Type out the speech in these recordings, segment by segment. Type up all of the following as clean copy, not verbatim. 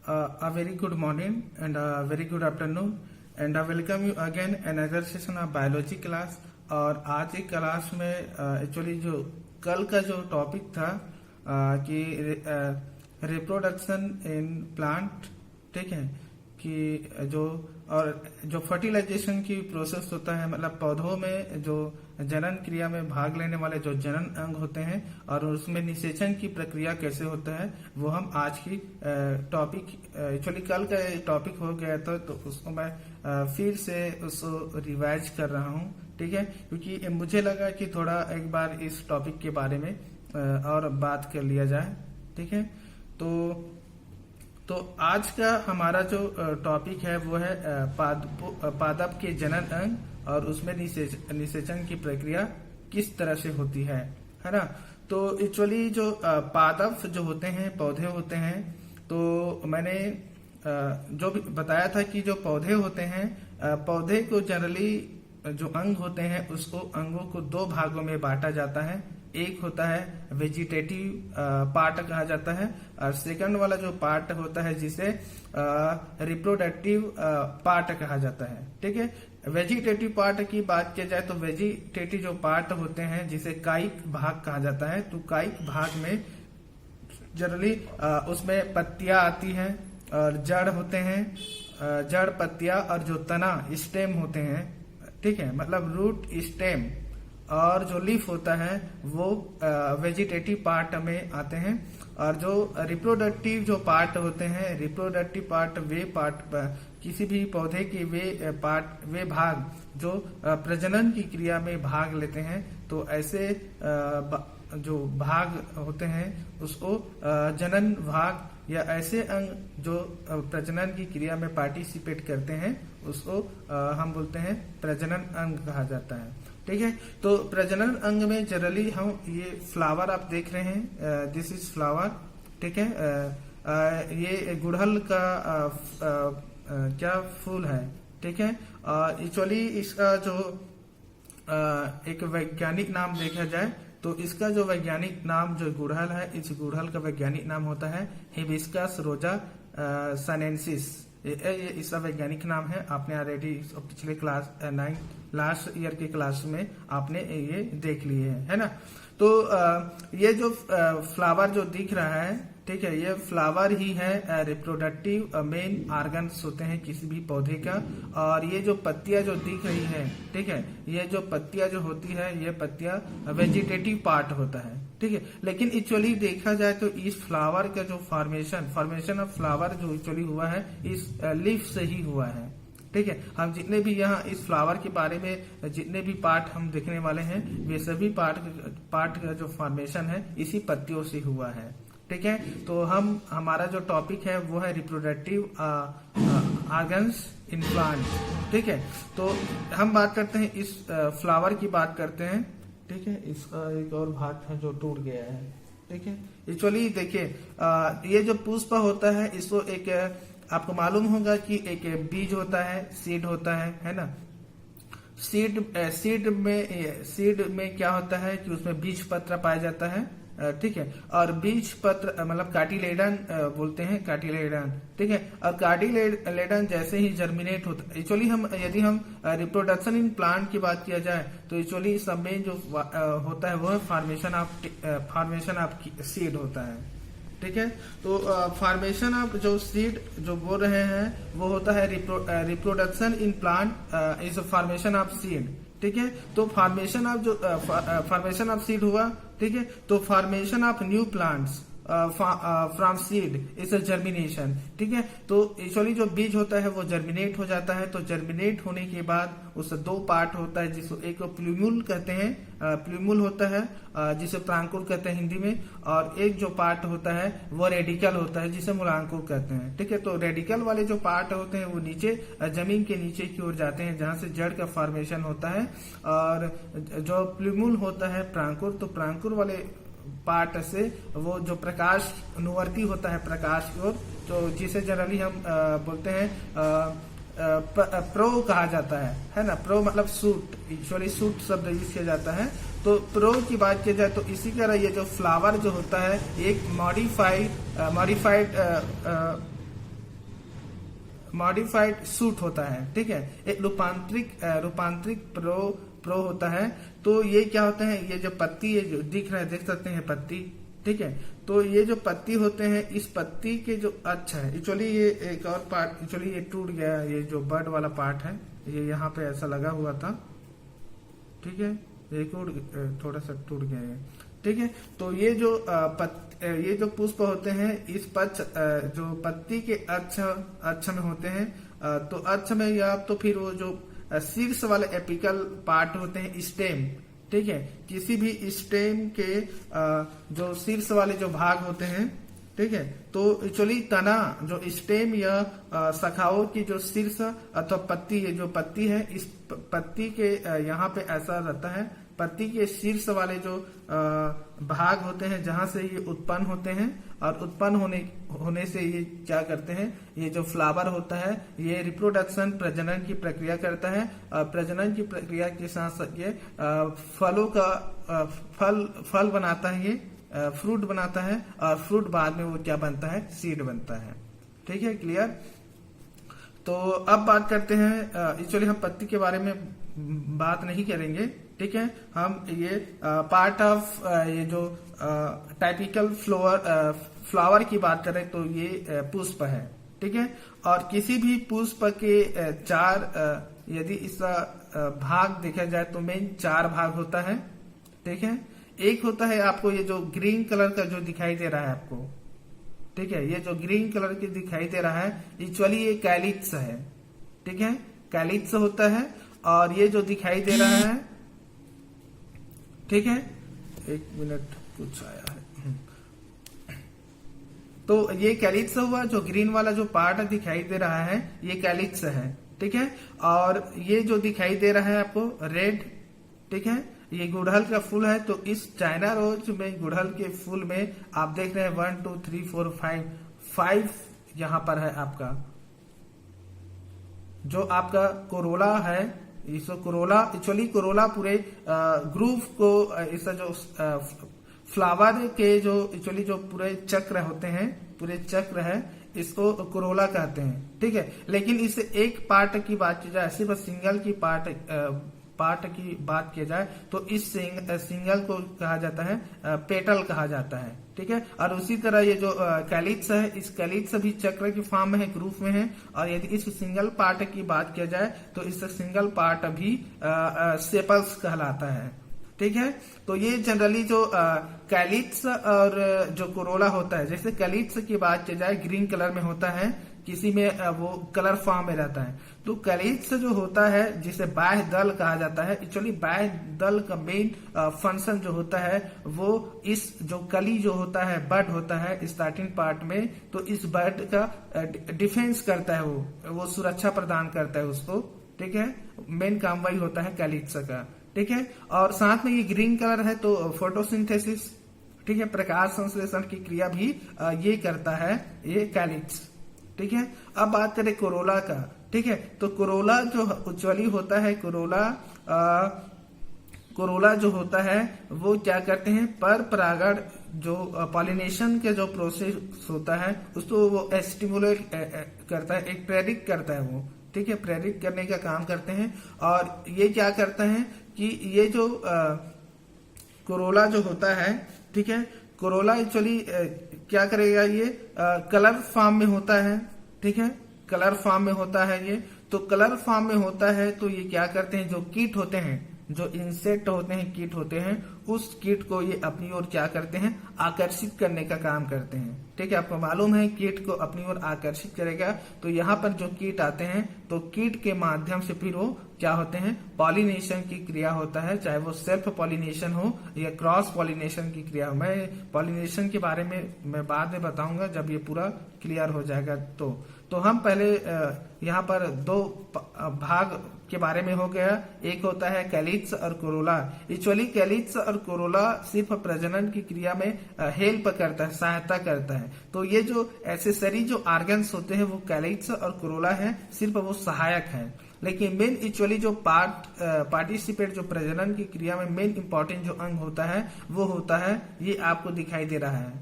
A very good morning and a very good afternoon, and I welcome you again another session of biology class। और आज की class में actually जो कल का जो टॉपिक था कि रिप्रोडक्शन इन प्लांट, ठीक है, कि जो फर्टिलाइजेशन की प्रोसेस होता है, मतलब पौधों में जो जनन क्रिया में भाग लेने वाले जो जनन अंग होते हैं और उसमें निषेचन की प्रक्रिया कैसे होता है, वो हम आज की टॉपिक, एक्चुअली कल का टॉपिक हो गया था तो उसको मैं फिर से उसको रिवाइज कर रहा हूँ, ठीक है, क्योंकि मुझे लगा कि थोड़ा एक बार इस टॉपिक के बारे में और बात कर लिया जाए, ठीक है। तो आज का हमारा जो टॉपिक है वो है पादप के जनन अंग और उसमें निषेचन की प्रक्रिया किस तरह से होती है ना। तो एक्चुअली जो पादप जो होते हैं, पौधे होते हैं, तो मैंने जो भी बताया था कि जो पौधे होते हैं, पौधे को जनरली जो अंग होते हैं उसको अंगों को दो भागों में बांटा जाता है। एक होता है वेजिटेटिव पार्ट कहा जाता है और सेकंड वाला जो पार्ट होता है जिसे रिप्रोडक्टिव पार्ट कहा जाता है, ठीक है। वेजिटेटिव पार्ट की बात की जाए तो वेजिटेटिव जो पार्ट होते हैं जिसे कायिक भाग कहा जाता है, तो कायिक भाग में जनरली उसमें पत्तियां आती हैं और जड़ होते हैं, जड़, पत्तियां और जो तना स्टेम होते हैं, ठीक है, मतलब रूट, स्टेम और जो लीफ होता है वो वेजिटेटिव पार्ट में आते हैं। और जो रिप्रोडक्टिव जो पार्ट होते हैं, रिप्रोडक्टिव पार्ट वे पार्ट किसी भी पौधे के वे भाग जो प्रजनन की क्रिया में भाग लेते हैं, तो ऐसे जो भाग होते हैं उसको जनन भाग या ऐसे अंग जो प्रजनन की क्रिया में पार्टिसिपेट करते हैं उसको हम बोलते हैं प्रजनन अंग कहा जाता है, ठीक है। तो प्रजनन अंग में जनरली हम ये फ्लावर आप देख रहे हैं, दिस इज फ्लावर, ठीक है। ये गुड़हल का क्या फूल है, ठीक है। एक्चुअली इसका जो एक वैज्ञानिक नाम देखा जाए तो इसका जो वैज्ञानिक नाम जो गुड़हल है, इस गुड़हल का वैज्ञानिक नाम होता है हिबिस्कस रोजा सनेंसिस। ये इसका वैज्ञानिक नाम है। आपने ऑलरेडी पिछले क्लास 9 लास्ट ईयर की क्लास में आपने ये देख लिए है ना। तो ये जो फ्लावर जो दिख रहा है, ठीक है, ये फ्लावर ही है रिप्रोडक्टिव मेन ऑर्गन्स होते हैं किसी भी पौधे का। और ये जो पत्तियां जो दिख रही है, ठीक है, ये जो पत्तियां जो होती है ये पत्तियां वेजिटेटिव पार्ट होता है, ठीक है। लेकिन एक्चुअली देखा जाए तो इस फ्लावर का जो फॉर्मेशन ऑफ फ्लावर जो एक्चुअली हुआ है इस लीफ से ही हुआ है, ठीक है। हम जितने भी यहाँ इस फ्लावर के बारे में जितने भी पार्ट हम देखने वाले हैं वे सभी पार्ट का जो फॉर्मेशन है इसी पत्तियों से हुआ है, ठीक है। तो हमारा जो टॉपिक है वो है रिप्रोडक्टिव ऑर्गन्स इन प्लांट, ठीक है। तो हम बात करते हैं इस फ्लावर की बात करते हैं, ठीक है। इसका एक और भाग है जो टूट गया है, ठीक है। एक्चुअली देखिए ये जो पुष्प होता है इसको एक आपको मालूम होगा कि एक बीज होता है, सीड होता है ना। सीड में क्या होता है कि उसमें बीज पत्र पाया जाता है, ठीक है। और बीज पत्र मतलब कार्टिलेडन बोलते हैं, कार्टिलेडन, ठीक है। और कार्टिलेडन जैसे ही जर्मिनेट होता है, एक्चुअली यदि हम रिप्रोडक्शन इन प्लांट की बात किया जाए तो एक्चुअली सब में जो होता है वो है फॉर्मेशन ऑफ सीड होता है, ठीक है। तो फॉर्मेशन ऑफ जो सीड जो बोल रहे हैं वो होता है reproduction in plant is formation of seed, ठीक है। तो फॉर्मेशन ऑफ सीड हुआ, ठीक है। तो formation of new plants from seed is a germination, ठीक है। तो एक्चुअली जो बीज होता है वो जर्मिनेट हो जाता है। तो जर्मिनेट होने के बाद उससे दो पार्ट होता है जिसको एक प्लूम्यूल कहते हैं, प्लूम्यूल होता है जिसे प्रांकुर कहते हैं हिंदी में, और एक जो पार्ट होता है वो रेडिकल होता है जिसे मूलांकुर कहते हैं, ठीक है। तो रेडिकल वाले जो पार्ट होते हैं वो नीचे जमीन के नीचे की ओर जाते हैं जहां से जड़ का फॉर्मेशन होता है। और जो प्लूम्यूल होता है प्रांकुर, तो प्रांकुर वाले पार्ट से वो जो प्रकाश अनुवर्ती होता है प्रकाश की ओर, तो जिसे जनरली हम बोलते हैं प्रो कहा जाता है ना। प्रो मतलब सूट, एक्चुअली सूट शब्द यूज किया जाता है। तो प्रो की बात की जाए तो इसी तरह ये जो फ्लावर जो होता है एक मॉडिफाइड मॉडिफाइड सूट होता है, ठीक है। एक रूपांतरिक प्रो होता है। तो ये क्या होता है, ये जो पत्ती ये जो दिख रहा है, देख सकते हैं पत्ती, ठीक है। तो ये जो पत्ती होते हैं, इस पत्ती के जो अच्छा है एक्चुअली, ये एक और पार्ट एक्चुअली ये टूट गया, ये जो बर्ड वाला पार्ट है ये यहाँ पे ऐसा लगा हुआ था, ठीक है, एक थोड़ा सा टूट गया है, ठीक है। तो ये जो पुष्प होते हैं, इस जो पत्ती के अक्ष में होते हैं, तो अक्ष में या तो फिर वो जो शीर्ष वाले एपिकल पार्ट होते हैं, स्टेम, ठीक है। किसी भी स्टेम के जो शीर्ष वाले जो भाग होते हैं, ठीक है, तो एक्चुअली तना जो स्टेम या शाखाओं की जो शीर्ष अथवा पत्ती, ये जो पत्ती है, इस पत्ती के यहाँ पे ऐसा रहता है, पत्ती के शीर्ष वाले जो भाग होते हैं जहां से ये उत्पन्न होते हैं, और उत्पन्न होने से ये क्या करते हैं, ये जो फ्लावर होता है ये रिप्रोडक्शन प्रजनन की प्रक्रिया करता है, और प्रजनन की प्रक्रिया के साथ साथ ये फलों का फल बनाता है, ये फ्रूट बनाता है, और फ्रूट बाद में वो क्या बनता है, सीड बनता है, ठीक है, क्लियर। तो अब बात करते हैं, एक्चुअली हम पत्ती के बारे में बात नहीं करेंगे, ठीक है। हम ये पार्ट ऑफ ये जो टाइपिकल फ्लावर की बात करें तो ये पुष्प है, ठीक है। और किसी भी पुष्प के यदि इसका भाग देखा जाए तो मेन 4 भाग होता है, ठीक है। एक होता है आपको ये जो ग्रीन कलर का जो दिखाई दे रहा है आपको, ठीक है, ये जो ग्रीन कलर की दिखाई दे रहा है एक्चुअली ये कैलिप्स है, ठीक है, कैलिप्स होता है। और ये जो दिखाई दे रहा है, ठीक है, 1 मिनट कुछ आया है, तो ये कैलिप्स हुआ, जो ग्रीन वाला जो पार्ट दिखाई दे रहा है ये कैलिप्स है, ठीक है। और ये जो दिखाई दे रहा है आपको रेड, ठीक है, ये गुड़हल का फूल है। तो इस चाइना रोज में गुड़हल के फूल में आप देख रहे हैं 1 2 3 4 5 यहाँ पर है आपका जो आपका कोरोला है। इस कोरोला एक्चुअली कोरोला पूरे ग्रुप को, इसका जो फ्लावर के जो एक्चुअली जो पूरे चक्र होते हैं, पूरे चक्र है, इसको कोरोला कहते हैं, ठीक है। लेकिन इस एक पार्ट की बात की जाए, सिर्फ सिंगल की पार्ट की बात की जाए तो इस सिंगल को कहा जाता है पेटल कहा जाता है, ठीक है। और उसी तरह ये जो कैलिप्स है, इस कैलिप्स भी चक्र की फॉर्म में है, ग्रुप में है। और यदि इस सिंगल पार्ट की बात किया जाए तो इस सिंगल पार्ट भी सेपल्स कहलाता है, ठीक है। तो ये जनरली जो कैलिप्स और जो कोरोला होता है, जैसे कैलिप्स की बात की जाए ग्रीन कलर में होता है, किसी में वो कलर फॉर्म में रहता है। तो कैलिप्स जो होता है जिसे बाह्य दल कहा जाता है, एक्चुअली बाह्य दल का मेन फंक्शन जो होता है वो इस जो कली जो होता है, बड होता है स्टार्टिंग पार्ट में, तो इस बड का डिफेंस करता है, वो सुरक्षा प्रदान करता है उसको, ठीक है। मेन काम वही होता है कैलिप्स का, ठीक है। और साथ में ये ग्रीन कलर है तो फोटोसिंथेसिस, ठीक है, प्रकाश संश्लेषण की क्रिया भी ये करता है ये कैलिप्स, ठीक है। अब बात करें कोरोला का, ठीक है। तो कोरोला जो एक्चुअली होता है, कोरोला जो होता है वो क्या करते हैं, पर परागण जो पॉलिनेशन के जो प्रोसेस होता है उसको वो स्टिमुलेट करता है, एक प्रेरित करता है वो, ठीक है, प्रेरित करने का काम करते हैं। और ये क्या करता है कि ये जो कोरोला जो होता है, ठीक है, कोरोला एक्चुअली क्या करेगा, ये कलर फॉर्म में होता है, ठीक है, कलर फॉर्म में होता है ये। तो कलर फॉर्म में होता है तो ये क्या करते हैं, जो कीट होते हैं, जो इंसेक्ट होते हैं, कीट होते हैं, उस कीट को ये अपनी ओर क्या करते हैं, आकर्षित करने का काम करते हैं, ठीक है। आपको मालूम है कीट को अपनी ओर आकर्षित करेगा, तो यहाँ पर जो कीट आते हैं तो कीट के माध्यम से फिर वो क्या होते हैं, पॉलिनेशन की क्रिया होता है, चाहे वो सेल्फ पॉलिनेशन हो या क्रॉस पॉलिनेशन की क्रिया हो। मैं पॉलिनेशन के बारे में मैं बाद में बताऊंगा जब ये पूरा क्लियर हो जाएगा। तो हम पहले यहाँ पर 2 भाग के बारे में हो गया, एक होता है कैलिप्स और कोरोला। एक्चुअली कैलिप्स और कोरोला सिर्फ प्रजनन की क्रिया में हेल्प करता है, सहायता करता है। तो ये जो एसेसरी जो ऑर्गन्स होते हैं वो कैलिप्स और कोरोला है, सिर्फ वो सहायक है। लेकिन मेन एक्चुअली जो पार्टिसिपेट जो प्रजनन की क्रिया में मेन इंपॉर्टेंट जो अंग होता है वो होता है, ये आपको दिखाई दे रहा है,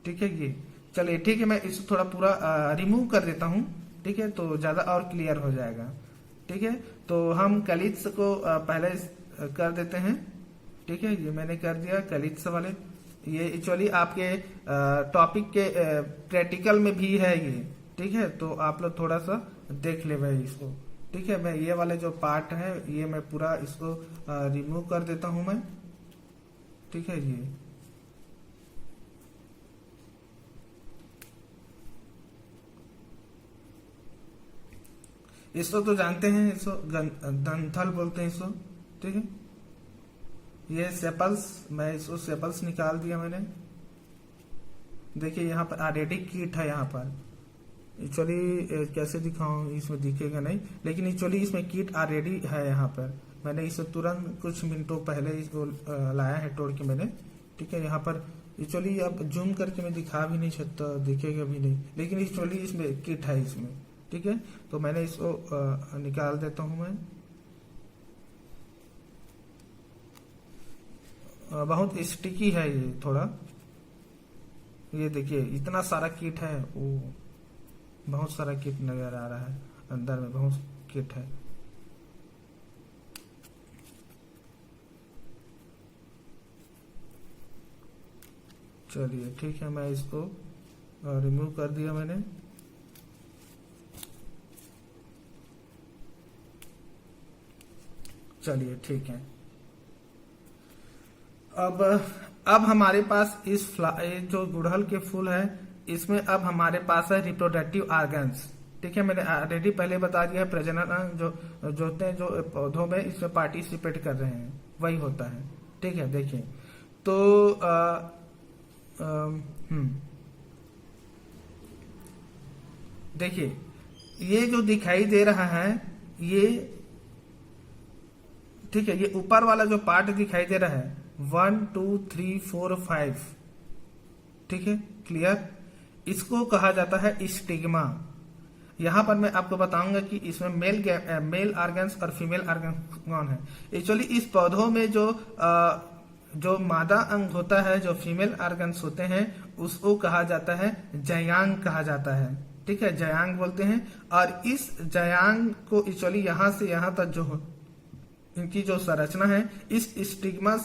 ठीक है। ये चलिए ठीक है, मैं इसको थोड़ा पूरा रिमूव कर देता हूं। ठीक है, तो ज्यादा और क्लियर हो जाएगा। ठीक है, तो हम कलित्स को पहले कर देते हैं। ठीक है, ये मैंने कर दिया कलित्स वाले। ये एक्चुअली आपके टॉपिक के प्रैक्टिकल में भी है ये। ठीक है, तो आप लोग थोड़ा सा देख ले भाई इसको। ठीक है, मैं ये वाले जो पार्ट है ये मैं पूरा इसको रिमूव कर देता हूं मैं। ठीक है, ये इसको तो जानते हैं, इसको दंथल बोलते हैं इसको। ठीक है, ये सेपल्स, मैं इसको सेपल्स निकाल दिया मैंने। देखिए यहाँ पर ऑलरेडी कीट है यहाँ पर। एक्चुअली कैसे दिखाऊं, इसमें दिखेगा नहीं, लेकिन एक्चुअली इसमें कीट ऑलरेडी है यहाँ पर। मैंने इसे तुरंत कुछ मिनटों पहले इसको लाया है तोड़ के मैंने। ठीक है, यहाँ पर एक्चुअली अब जूम करके मैं दिखा भी नहीं सकता, दिखेगा भी नहीं, लेकिन एक्चुअली इसमें कीट है इसमें। ठीक है, तो मैंने इसको निकाल देता हूं मैं। बहुत स्टिकी है ये थोड़ा। ये देखिए इतना सारा कीट है, वो बहुत सारा कीट नजर आ रहा है, अंदर में बहुत कीट है। चलिए ठीक है, मैं इसको रिमूव कर दिया मैंने। चलिए ठीक है, अब हमारे पास इस जो गुड़हल के फूल है इसमें अब हमारे पास है रिप्रोडक्टिव ऑर्गन्स। ठीक है, मैंने ऑलरेडी पहले बता दिया है, प्रजनन अंग जो होते हैं जो पौधों में इसमें पार्टिसिपेट कर रहे हैं वही होता है। ठीक है, देखिए तो देखिए ये जो दिखाई दे रहा है ये, ठीक है, ये ऊपर वाला जो पार्ट दिखाई दे रहा है 1 2 3 4 5, ठीक है, क्लियर। इसको कहा जाता है स्टिग्मा। यहां पर मैं आपको बताऊंगा कि इसमें मेल ऑर्गन्स और फीमेल ऑर्गन्स कौन है। एक्चुअली इस पौधों में जो मादा अंग होता है, जो फीमेल ऑर्गन्स होते हैं, उसको कहा जाता है जयांग कहा जाता है। ठीक है, जयांग बोलते हैं। और इस जयांग को एक्चुअली यहां से यहां तक जो इनकी जो संरचना है, इस स्टिग्मा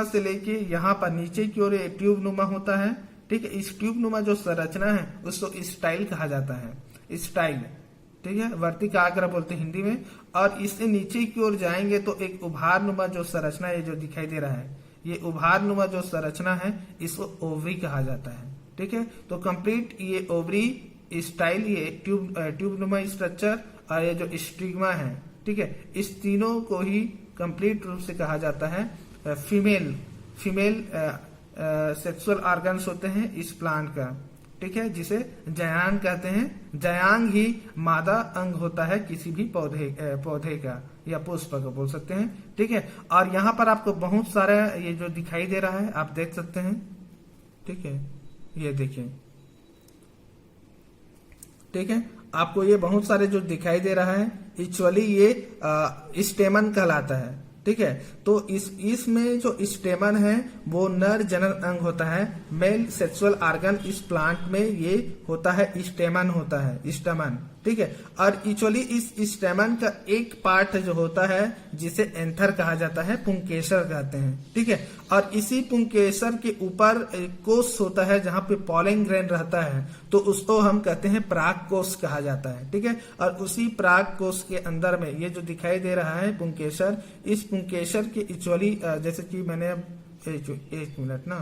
से लेके यहाँ पर नीचे की ओर ट्यूब नुमा होता है। ठीक है, इस ट्यूब नुमा जो संरचना है उसको स्टाइल कहा जाता है, स्टाइल। ठीक है, वर्तिकाग्र बोलते हैं हिंदी में। और इससे नीचे की ओर जाएंगे तो एक उभार नुमा जो संरचना है जो दिखाई दे रहा है, ये उभार नुमा जो संरचना है इसको ओवरी कहा जाता है। ठीक है, तो कंप्लीट ये ओवरी स्टाइल, ये ट्यूब नुमा स्ट्रक्चर और ये जो स्टिग्मा है, ठीक है, इस तीनों को ही कंप्लीट रूप से कहा जाता है फीमेल सेक्सुअल ऑर्गन्स होते हैं इस प्लांट का। ठीक है, जिसे जयांग कहते हैं। जयांग ही मादा अंग होता है किसी भी पौधे का या पुष्प का बोल सकते हैं। ठीक है, और यहाँ पर आपको बहुत सारा ये जो दिखाई दे रहा है आप देख सकते हैं। ठीक है, ये देखिए, ठीक है, आपको ये बहुत सारे जो दिखाई दे रहा है एक्चुअली ये स्टेमन कहलाता है। ठीक है, तो इसमें जो स्टेमन है वो नर जनन अंग होता है। मेल सेक्सुअल ऑर्गन इस प्लांट में ये होता है स्टेमन होता है, स्टेमन। ठीक है, और एक्चुअली इस स्टेमन का एक पार्ट जो होता है जिसे एंथर कहा जाता है, पुंकेसर कहते हैं। ठीक है, और इसी पुंकेसर के ऊपर एक कोष होता है जहां पे पॉलन ग्रेन रहता है, तो उसको हम कहते हैं पराग कोष कहा जाता है। ठीक है, और उसी पराग कोष के अंदर में ये जो दिखाई दे रहा है पुंकेसर, इस पुंकेसर के एक्चुअली जैसे कि मैंने एक मिनट ना,